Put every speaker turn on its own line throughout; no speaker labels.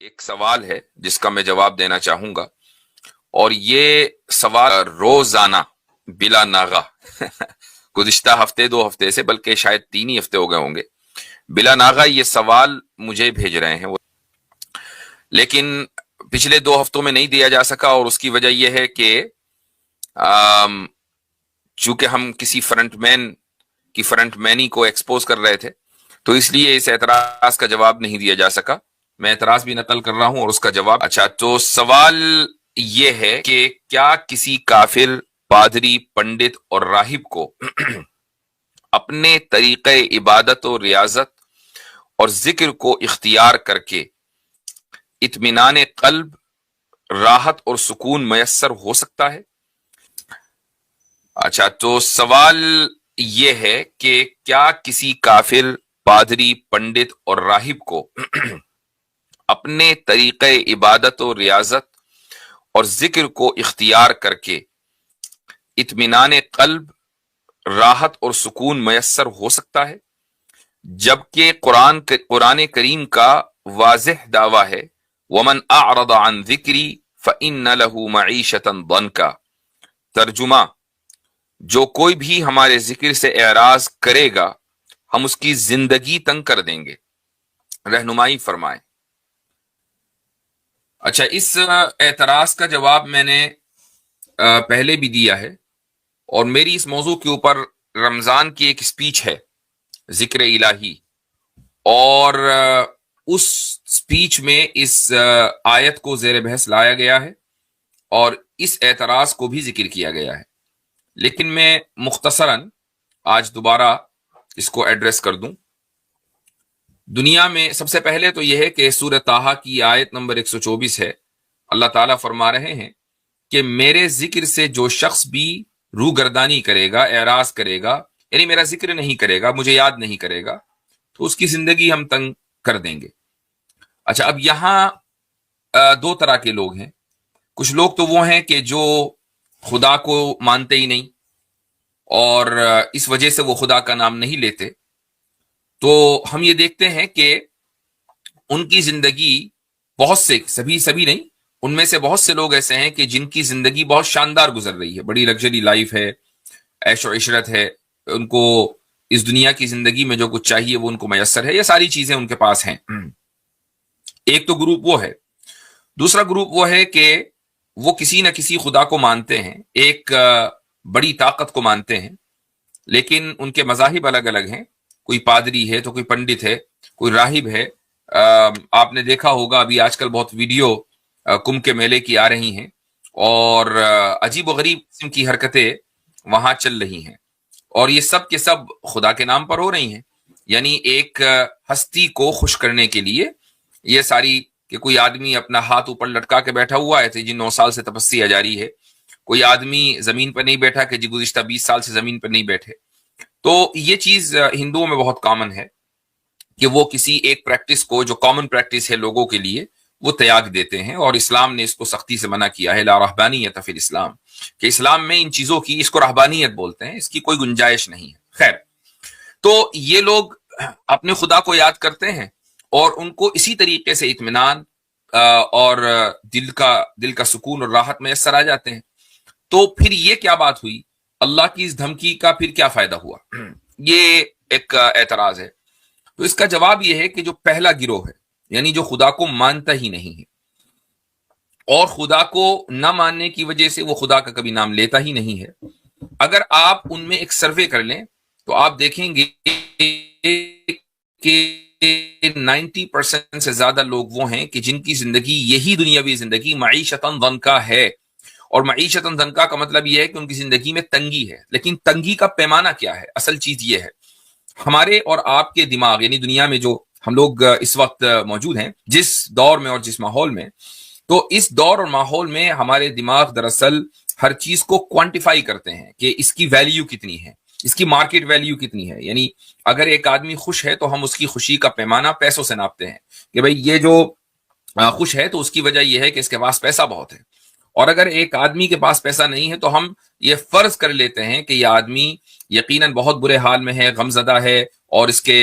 ایک سوال ہے جس کا میں جواب دینا چاہوں گا، اور یہ سوال روزانہ بلا ناغہ گزشتہ ہفتے 2 ہفتے سے، بلکہ شاید 3 ہی ہفتے ہو گئے ہوں گے، بلا ناغہ یہ سوال مجھے بھیج رہے ہیں، لیکن پچھلے 2 ہفتوں میں نہیں دیا جا سکا، اور اس کی وجہ یہ ہے کہ چونکہ ہم کسی فرنٹ مین کی فرنٹ مینی کو ایکسپوز کر رہے تھے، تو اس لیے اس اعتراض کا جواب نہیں دیا جا سکا۔ میں اعتراض بھی نقل کر رہا ہوں اور اس کا جواب۔ اچھا، تو سوال یہ ہے کہ کیا کسی کافر، پادری، پنڈت اور راہب کو اپنے طریقہ عبادت و ریاضت اور ذکر کو اختیار کر کے اطمینان قلب، راحت اور سکون میسر ہو سکتا ہے؟ اچھا، تو سوال یہ ہے کہ کیا کسی کافر، پادری، پنڈت اور راہب کو اپنے طریقہ عبادت و ریاضت اور ذکر کو اختیار کر کے اطمینان قلب، راحت اور سکون میسر ہو سکتا ہے؟ جبکہ قرآن کریم کا واضح دعویٰ ہے وَمَنْ أَعْرَضَ عَنْ ذِكْرِي فَإِنَّ لَهُ مَعِيشَةً ضَنْكَ۔ ترجمہ: جو کوئی بھی ہمارے ذکر سے اعراض کرے گا ہم اس کی زندگی تنگ کر دیں گے۔ رہنمائی فرمائیں۔ اچھا، اس اعتراض کا جواب میں نے پہلے بھی دیا ہے، اور میری اس موضوع کے اوپر رمضان کی ایک سپیچ ہے، ذکر الہی، اور اس سپیچ میں اس آیت کو زیر بحث لایا گیا ہے اور اس اعتراض کو بھی ذکر کیا گیا ہے، لیکن میں مختصراً آج دوبارہ اس کو ایڈریس کر دوں۔ دنیا میں سب سے پہلے تو یہ ہے کہ سورہ طٰہٰ کی آیت نمبر 124 ہے، اللہ تعالیٰ فرما رہے ہیں کہ میرے ذکر سے جو شخص بھی روگردانی کرے گا، اعراض کرے گا، یعنی میرا ذکر نہیں کرے گا، مجھے یاد نہیں کرے گا، تو اس کی زندگی ہم تنگ کر دیں گے۔ اچھا، اب یہاں 2 طرح کے لوگ ہیں۔ کچھ لوگ تو وہ ہیں کہ جو خدا کو مانتے ہی نہیں، اور اس وجہ سے وہ خدا کا نام نہیں لیتے، تو ہم یہ دیکھتے ہیں کہ ان کی زندگی بہت سے، سبھی نہیں، ان میں سے بہت سے لوگ ایسے ہیں کہ جن کی زندگی بہت شاندار گزر رہی ہے، بڑی لگژری لائف ہے، عیش و عشرت ہے، ان کو اس دنیا کی زندگی میں جو کچھ چاہیے وہ ان کو میسر ہے، یہ ساری چیزیں ان کے پاس ہیں۔ ایک تو گروپ وہ ہے۔ دوسرا گروپ وہ ہے کہ وہ کسی نہ کسی خدا کو مانتے ہیں، ایک بڑی طاقت کو مانتے ہیں، لیکن ان کے مذاہب الگ الگ ہیں۔ کوئی پادری ہے تو کوئی پنڈت ہے، کوئی راہب ہے۔ آپ نے دیکھا ہوگا ابھی آج کل بہت ویڈیو کمبھ کے میلے کی آ رہی ہیں، اور عجیب و غریب قسم کی حرکتیں وہاں چل رہی ہیں، اور یہ سب کے سب خدا کے نام پر ہو رہی ہیں، یعنی ایک ہستی کو خوش کرنے کے لیے یہ ساری، کہ کوئی آدمی اپنا ہاتھ اوپر لٹکا کے بیٹھا ہوا ہے جن 9 سال سے تپسیا جاری ہے، کوئی آدمی زمین پر نہیں بیٹھا کہ جی گزشتہ 20 سال سے زمین پر نہیں بیٹھے۔ تو یہ چیز ہندوؤں میں بہت کامن ہے کہ وہ کسی ایک پریکٹس کو جو کامن پریکٹس ہے لوگوں کے لیے وہ تیاگ دیتے ہیں، اور اسلام نے اس کو سختی سے منع کیا ہے، لا رہبانیت فی الاسلام، کہ اسلام میں ان چیزوں کی، اس کو رہبانیت بولتے ہیں، اس کی کوئی گنجائش نہیں ہے۔ خیر، تو یہ لوگ اپنے خدا کو یاد کرتے ہیں اور ان کو اسی طریقے سے اطمینان اور دل کا سکون اور راحت میسر آ جاتے ہیں۔ تو پھر یہ کیا بات ہوئی؟ اللہ کی اس دھمکی کا پھر کیا فائدہ ہوا؟ یہ ایک اعتراض ہے۔ تو اس کا جواب یہ ہے کہ جو پہلا گروہ ہے، یعنی جو خدا کو مانتا ہی نہیں ہے، اور خدا کو نہ ماننے کی وجہ سے وہ خدا کا کبھی نام لیتا ہی نہیں ہے، اگر آپ ان میں ایک سروے کر لیں تو آپ دیکھیں گے کہ 90% سے زیادہ لوگ وہ ہیں کہ جن کی زندگی، یہی دنیاوی زندگی، معیشتاً ضنکا ہے۔ اور معیشتاً ضنکا کا مطلب یہ ہے کہ ان کی زندگی میں تنگی ہے، لیکن تنگی کا پیمانہ کیا ہے؟ اصل چیز یہ ہے، ہمارے اور آپ کے دماغ، یعنی دنیا میں جو ہم لوگ اس وقت موجود ہیں، جس دور میں اور جس ماحول میں، تو اس دور اور ماحول میں ہمارے دماغ دراصل ہر چیز کو کوانٹیفائی کرتے ہیں کہ اس کی ویلیو کتنی ہے، اس کی مارکیٹ ویلیو کتنی ہے۔ یعنی اگر ایک آدمی خوش ہے تو ہم اس کی خوشی کا پیمانہ پیسوں سے ناپتے ہیں کہ بھئی یہ جو خوش ہے تو اس کی وجہ یہ ہے کہ اس کے پاس پیسہ بہت ہے، اور اگر ایک آدمی کے پاس پیسہ نہیں ہے تو ہم یہ فرض کر لیتے ہیں کہ یہ آدمی یقیناً بہت برے حال میں ہے، غم زدہ ہے، اور اس کے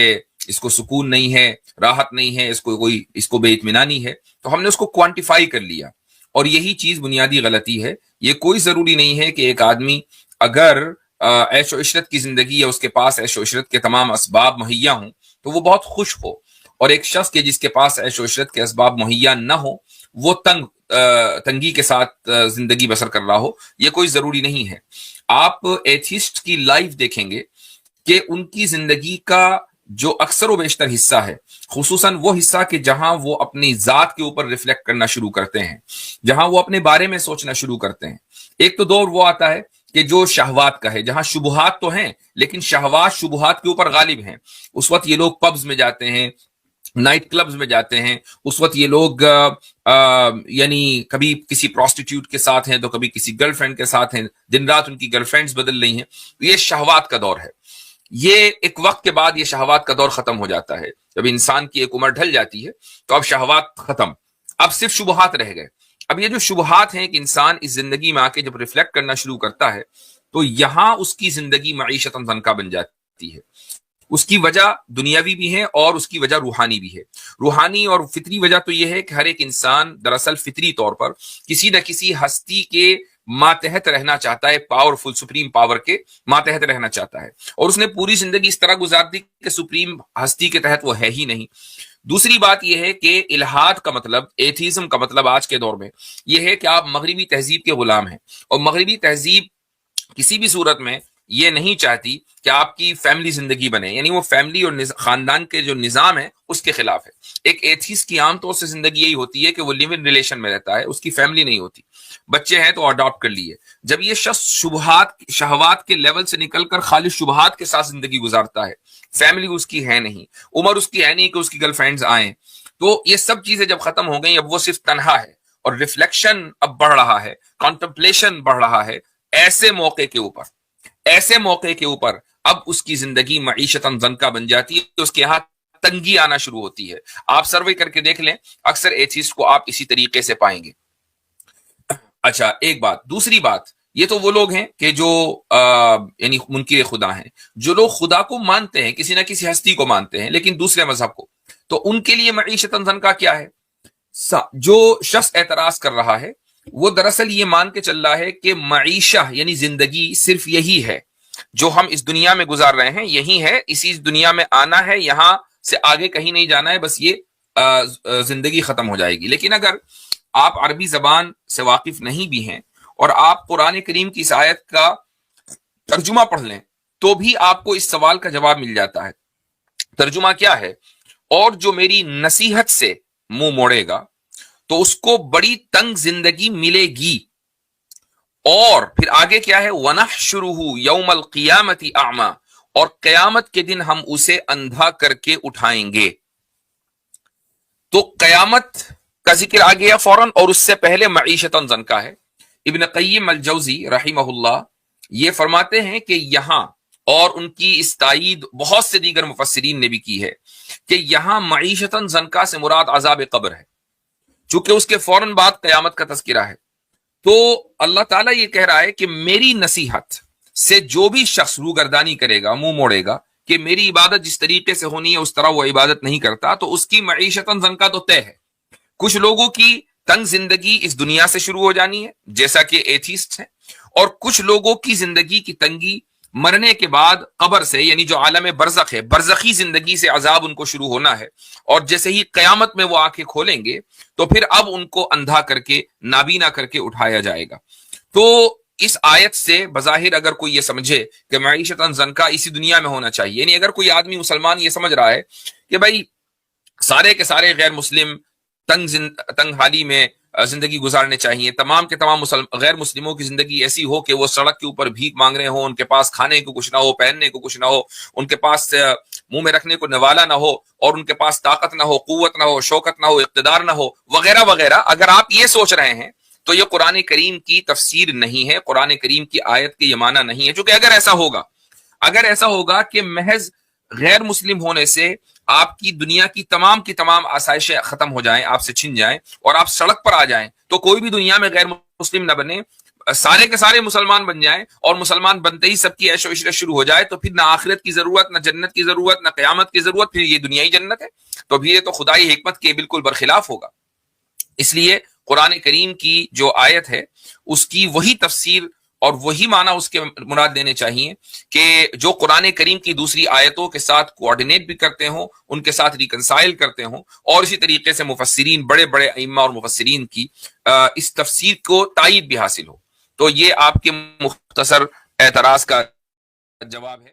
اس کو سکون نہیں ہے، راحت نہیں ہے، اس کو بے اطمینانی ہے، تو ہم نے اس کو کوانٹیفائی کر لیا، اور یہی چیز بنیادی غلطی ہے۔ یہ کوئی ضروری نہیں ہے کہ ایک آدمی اگر عیش و عشرت کی زندگی یا اس کے پاس عیش و عشرت کے تمام اسباب مہیا ہوں تو وہ بہت خوش ہو، اور ایک شخص کے جس کے پاس عیش و عشرت کے اسباب مہیا نہ ہو وہ تنگی کے ساتھ زندگی بسر کر رہا ہو، یہ کوئی ضروری نہیں ہے۔ آپ ایتھیسٹ کی لائف دیکھیں گے کہ ان کی زندگی کا جو اکثر و بیشتر حصہ ہے، خصوصاً وہ حصہ کہ جہاں وہ اپنی ذات کے اوپر ریفلیکٹ کرنا شروع کرتے ہیں، جہاں وہ اپنے بارے میں سوچنا شروع کرتے ہیں۔ ایک تو دور وہ آتا ہے کہ جو شہوات کا ہے، جہاں شبہات تو ہیں لیکن شبہات کے اوپر غالب ہیں، اس وقت یہ لوگ پبز میں جاتے ہیں، نائٹ کلبز میں جاتے ہیں، اس وقت یہ لوگ یعنی کبھی کسی پروسٹیٹیوٹ کے ساتھ ہیں تو کبھی کسی گرل فرینڈ کے ساتھ ہیں، دن رات ان کی گرل فرینڈز بدل رہی ہیں، یہ شہوات کا دور ہے۔ یہ ایک وقت کے بعد یہ شہوات کا دور ختم ہو جاتا ہے، جب انسان کی ایک عمر ڈھل جاتی ہے تو اب شہوات ختم، اب صرف شبہات رہ گئے۔ اب یہ جو شبہات ہیں کہ انسان اس زندگی میں آ کے جب ریفلیکٹ کرنا شروع کرتا ہے تو یہاں اس کی زندگی معیشت زنکا بن جاتی ہے۔ اس کی وجہ دنیاوی بھی ہے اور اس کی وجہ روحانی بھی ہے۔ روحانی اور فطری وجہ تو یہ ہے کہ ہر ایک انسان دراصل فطری طور پر کسی نہ کسی ہستی کے ماتحت رہنا چاہتا ہے، پاورفل سپریم پاور کے ماتحت رہنا چاہتا ہے، اور اس نے پوری زندگی اس طرح گزار دی کہ سپریم ہستی کے تحت وہ ہے ہی نہیں۔ دوسری بات یہ ہے کہ الہاد کا مطلب، ایتھیزم کا مطلب آج کے دور میں یہ ہے کہ آپ مغربی تہذیب کے غلام ہیں، اور مغربی تہذیب کسی بھی صورت میں یہ نہیں چاہتی کہ آپ کی فیملی زندگی بنے، یعنی وہ فیملی اور خاندان کے جو نظام ہے اس کے خلاف ہے۔ ایک ایتھیسٹ کی عام طور سے زندگی یہی ہوتی ہے کہ وہ لیو ان ریلیشن میں رہتا ہے، اس کی فیملی نہیں ہوتی، بچے ہیں تو اڈاپٹ کر لیے۔ جب یہ شخص شہوات کے لیول سے نکل کر خالص شبہات کے ساتھ زندگی گزارتا ہے، فیملی اس کی ہے نہیں، عمر اس کی ہے نہیں کہ اس کی گرل فرینڈز آئیں، تو یہ سب چیزیں جب ختم ہو گئیں، اب وہ صرف تنہا ہے، اور ریفلیکشن اب بڑھ رہا ہے، کانٹمپلیشن بڑھ رہا ہے۔ ایسے موقع کے اوپر اب اس کی زندگی معیشتاً زنکا بن جاتی ہے، اس کے یہاں تنگی آنا شروع ہوتی ہے۔ آپ سروے کر کے دیکھ لیں، اکثر ایتھیسٹ کو آپ اسی طریقے سے پائیں گے۔ اچھا، ایک بات۔ دوسری بات، یہ تو وہ لوگ ہیں کہ جو یعنی منکر خدا ہیں، جو لوگ خدا کو مانتے ہیں، کسی نہ کسی ہستی کو مانتے ہیں لیکن دوسرے مذہب کو، تو ان کے لیے معیشتاً زنکا کیا ہے؟ جو شخص اعتراض کر رہا ہے وہ دراصل یہ مان کے چل رہا ہے کہ معیشہ یعنی زندگی صرف یہی ہے، جو ہم اس دنیا میں گزار رہے ہیں یہی ہے، اسی دنیا میں آنا ہے، یہاں سے آگے کہیں نہیں جانا ہے، بس یہ زندگی ختم ہو جائے گی۔ لیکن اگر آپ عربی زبان سے واقف نہیں بھی ہیں اور آپ قرآن کریم کی اس آیت کا ترجمہ پڑھ لیں تو بھی آپ کو اس سوال کا جواب مل جاتا ہے۔ ترجمہ کیا ہے؟ اور جو میری نصیحت سے منہ موڑے گا تو اس کو بڑی تنگ زندگی ملے گی، اور پھر آگے کیا ہے؟ وَنَحْشُرُهُ يَوْمَ الْقِيَامَةِ أَعْمَى، اور قیامت کے دن ہم اسے اندھا کر کے اٹھائیں گے۔ تو قیامت کا ذکر آ گیا فوراً، اور اس سے پہلے معیشتاً زنکا ہے۔ ابن قیم الجوزی رحمہ اللہ یہ فرماتے ہیں کہ یہاں، اور ان کی اس تائید بہت سے دیگر مفسرین نے بھی کی ہے، کہ یہاں معیشتاً زنکا سے مراد عذاب قبر ہے، چونکہ اس کے فوراً بعد قیامت کا تذکرہ ہے۔ تو اللہ تعالیٰ یہ کہہ رہا ہے کہ میری نصیحت سے جو بھی شخص روگردانی کرے گا، منہ موڑے گا کہ میری عبادت جس طریقے سے ہونی ہے اس طرح وہ عبادت نہیں کرتا، تو اس کی معیشتاً زنکا تو طے ہے۔ کچھ لوگوں کی تنگ زندگی اس دنیا سے شروع ہو جانی ہے جیسا کہ ایتھیسٹ ہیں، اور کچھ لوگوں کی زندگی کی تنگی مرنے کے بعد قبر سے، یعنی جو عالم برزخ ہے، برزخی زندگی سے عذاب ان کو شروع ہونا ہے، اور جیسے ہی قیامت میں وہ آنکھیں کھولیں گے تو پھر اب ان کو اندھا کر کے، نابینا کر کے اٹھایا جائے گا۔ تو اس آیت سے بظاہر اگر کوئی یہ سمجھے کہ معیشتاً زنکا اسی دنیا میں ہونا چاہیے، یعنی اگر کوئی آدمی مسلمان یہ سمجھ رہا ہے کہ بھائی سارے کے سارے غیر مسلم تنگ حالی میں زندگی گزارنے چاہیے، تمام کے تمام غیر مسلموں کی زندگی ایسی ہو کہ وہ سڑک کے اوپر بھیک مانگ رہے ہوں، ان کے پاس کھانے کو کچھ نہ ہو، پہننے کو کچھ نہ ہو، ان کے پاس منہ میں رکھنے کو نوالا نہ ہو، اور ان کے پاس طاقت نہ ہو، قوت نہ ہو، شوکت نہ ہو، اقتدار نہ ہو، وغیرہ وغیرہ، اگر آپ یہ سوچ رہے ہیں تو یہ قرآن کریم کی تفسیر نہیں ہے، قرآن کریم کی آیت کے یہ معنی نہیں ہے۔ چونکہ اگر ایسا ہوگا کہ محض غیر مسلم ہونے سے آپ کی دنیا کی تمام آسائشیں ختم ہو جائیں، آپ سے چھن جائیں، اور آپ سڑک پر آ جائیں، تو کوئی بھی دنیا میں غیر مسلم نہ بنے، سارے کے سارے مسلمان بن جائیں اور مسلمان بنتے ہی سب کی عیش و عشرت شروع ہو جائے تو پھر نہ آخرت کی ضرورت، نہ جنت کی ضرورت، نہ قیامت کی ضرورت، پھر یہ دنیائی جنت ہے، تو پھر یہ تو خدائی حکمت کے بالکل برخلاف ہوگا۔ اس لیے قرآن کریم کی جو آیت ہے اس کی وہی تفسیر اور وہی معنی اس کے مراد لینے چاہیے کہ جو قرآن کریم کی دوسری آیتوں کے ساتھ کوآرڈینیٹ بھی کرتے ہوں، ان کے ساتھ ریکنسائل کرتے ہوں، اور اسی طریقے سے مفسرین، بڑے بڑے ائمہ اور مفسرین کی اس تفسیر کو تائید بھی حاصل ہو۔ تو یہ آپ کے مختصر اعتراض کا جواب ہے۔